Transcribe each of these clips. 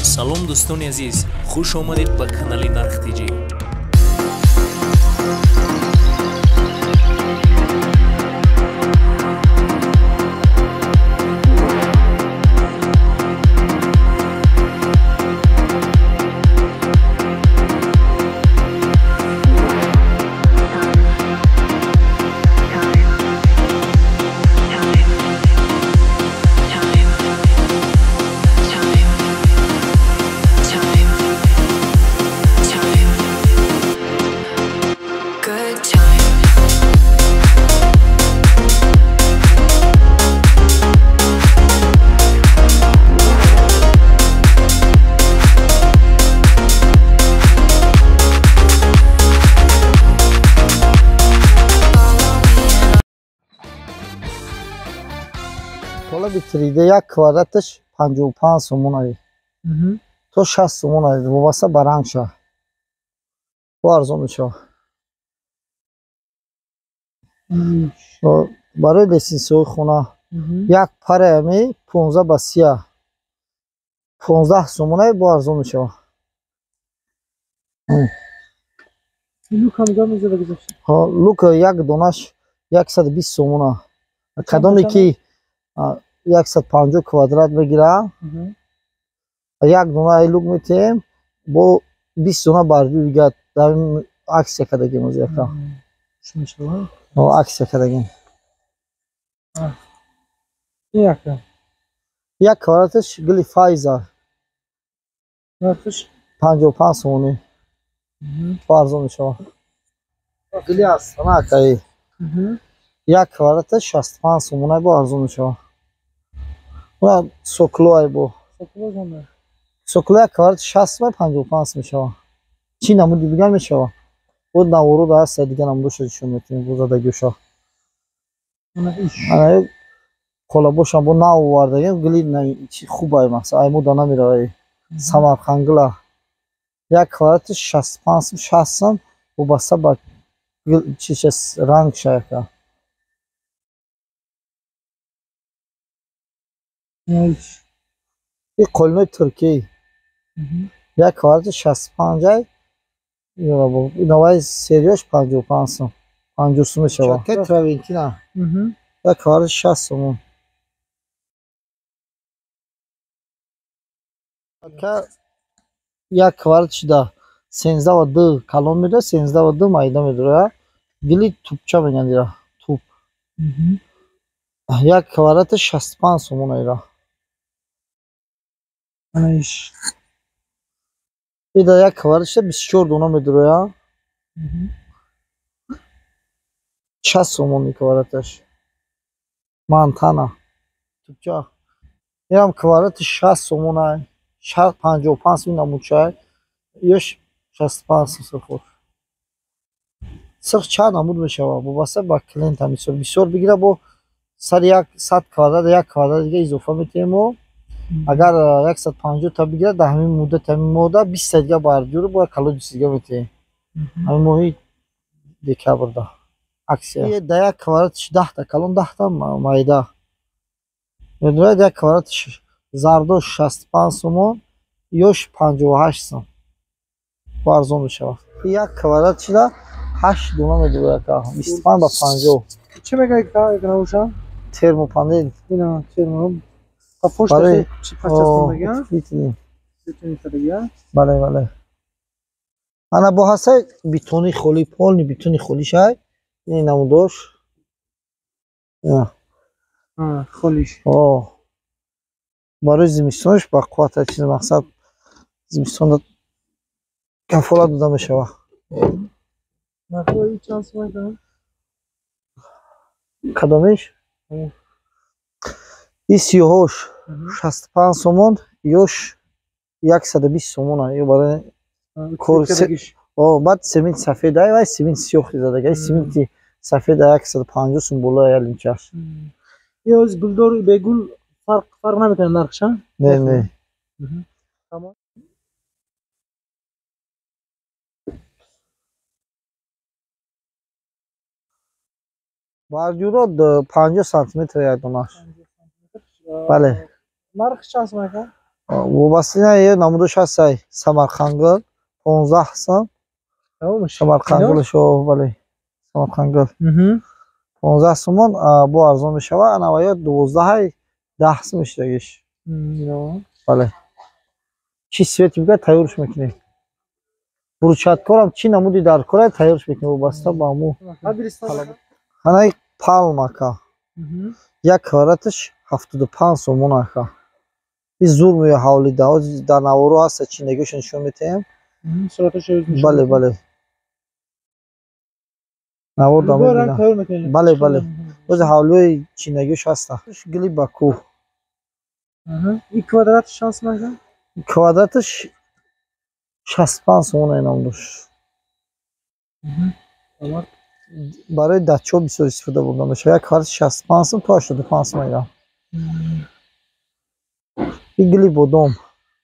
салом дӯстони азиз, хуш омадед ба канали Нарх ТЖ. حالا بیتریده یک کواردرش 55 سومون است. تو 60 سومون است. وابسته به رنگ شه. با ارزان شه. برای لیسانسیوی خونه یک پاره همی 15 به 30 15 سومون است. با ارزان شه. لوک هم گام میزه بگذاشت. لوک یک دونش 120 سومون است. کدامی که 150 کوادرات بگیره یک دونه لوک میتیم با 20 دونه بردی دیگه در عکس کردگی مزیکا شمیشه عکس کردگی یک کوادراتش گلی فایزه نرخش 55 سومونی فرض میشه گلی است نه کی یک کوادراتش 65 سومونه با ارزون میشه و سوکلوای با سوکلوی کوادرات 60 و 55 میشه چی نمودی دیگه میشه بود نورو دست دیگه نمودش شون میتونیم بوزاده گوشا انا кола бошам бо нав овардагем гили чи хубай маса ай муда намиравай самарқангла як квадрати 65 60 вобаста ба чиш ранг шайка ин қолинои туркӣ як квадрати 65 ай иноваи сериёш 55 сум 50 сум мешава ке травентина як квадрати 60 сум یک کواردر شده 13 کلان میده 13 مایده میده گلی توپچه میگن دیره توپ یک کواردر 65 سومون ایره ایش ایده یک کواردرش 24 دونه میده 60 سومون این کواردرش منطنه توپچه این هم کواردر 60 سومون های 55 نمود شاید یش 65 صفر صرف چند نمود میشه وابسته با کلینت هم بسیار بگیره با سر یک 100 کوادرات یک کوادرات دیگه اضافه میتیم و اگر 150 تا بگیره در همین مدت همین مدت 20 دیگه بردیو رو با کالو دیگه میتیم همین ماهی دیگه برده عکسی یه ده یک کوادراتش 10 تا کلون 10 تا مایده میدونه یک کوادراتش زردو 65 سومون یوش 58 سوم ارزون میشه یک کوادرات شده 8 دونه میده که 25 با 50 چه میگه که نوشا ترموپانل اینا ترمو پشت برای چی پاچاستون میگن میتونی دیگه بله بله انا با حسای بیتونی خالی پول بیتونی خالی شای این نمودش خالیش برای زمستونش با قوت چیز مقصد زمستون کفالت داده میشه نخواه چند سومه کنم کدامش این سیاهوش 65 سومون یوش 120 سومون ها برای کورس بعد سیمنت سفید های سیمنت سیاه زده سیمنت سفید 150 سوم بالا اینچاش یا از گلدار به گل فرق نمیکنه نرخش نه تمام بردیو 50 سانتی متر یک دونش بله نرخش چند سومه کنم وابسته یه نمودش هست سمرخنگل 15 سم سمرخنگلشو بله سمرخنگل 15 سومون با ارزان میشه و انواع 12 10 سمش دیگهش بله چی سویتی بگه تایورش میکنیم بروچت کارم چی نمودی در کاره تایورش میکنیم وابسته با مو خانه پالم اکا یک کارتش 75 سومون اکا این زور میه حوالی در نوارو هست چی نگوش نشون میتیم بله بله نوار دامه بینم بله بله باز حوالی چی نگوش هست گلی باکو این کوادراتش شانس نگه؟ کوادراتش 65 سومون اینام دوش برای دچو بسیار استفاده بردم میشه یک کارت 65 سوم تا 85 سوم میگم این گلی بودم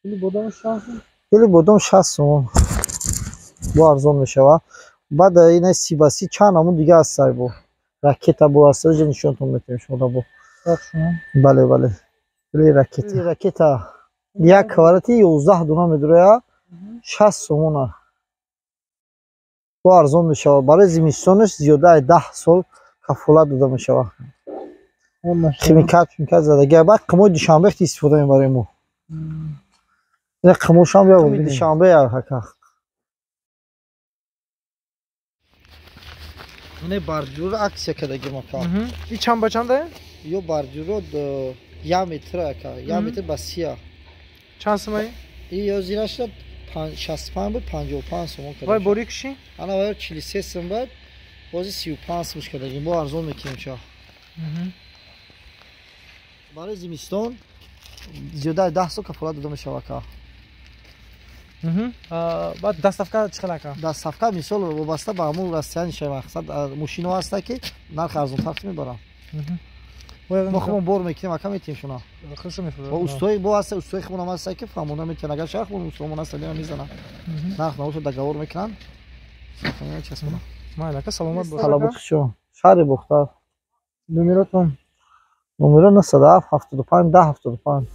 گلی بودم 60 سوم با ارزان میشه و بعد این سی باسی چند همون دیگه از سای بو راکت بو هست جو نشونتون میتونیم شما بو بله بله گلی راکت یک کارتی 11 دونه میدره 60 سومونه با ارزان میشه برای زمستونش زیاده 10 سال کفالت داده میشه خیمیکات زدگی بعد قمو دوشنبه استفاده میبریم ما این قموش هم بیا دوشنبه یا حکا این بارجور عکس کدگی مکا این چند با چنده؟ یو بارجور یا متر اکا یا متر بسیار چند سمایی؟ این یا زیرش 65 بود 55 سوم کرد وای بوری کشی؟ انا وای 43 سوم بود بازی 35 سوم کردیم با ارزان میکنیم چا برای زمستون زیاده 10 سال کفالت داده میشه واکا بعد دستافکا چقدر که؟ دستافکا مثال وابسته به همون رستیان شه مقصد ماشینو هسته که نرخ ارزان تر میبرم ما خودمون بور میکنیم اکا میتیم شونا با استوی بو هست استوی خودمون هم هسته که فهمونه میتونه اگر شخ خودمون استومون هسته دیگه میزنن نرخ نوشو دگاور میکنن سفنه چسبونه مالک سلامت باش سلامت شو شهر بختار نمیراتون نمره 907 75 10 75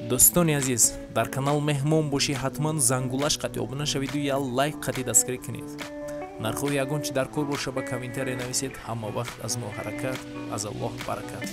دوستانی عزیز در کانال مهمون باشی حتما زنگولش قطعی обуна шавид ва я лайк қати дастгирӣ кунед. нархои ягон чи дар кор боша ба комментария нависед. ҳама вақт аз мо ҳаракат, аз Аллоҳ баракат.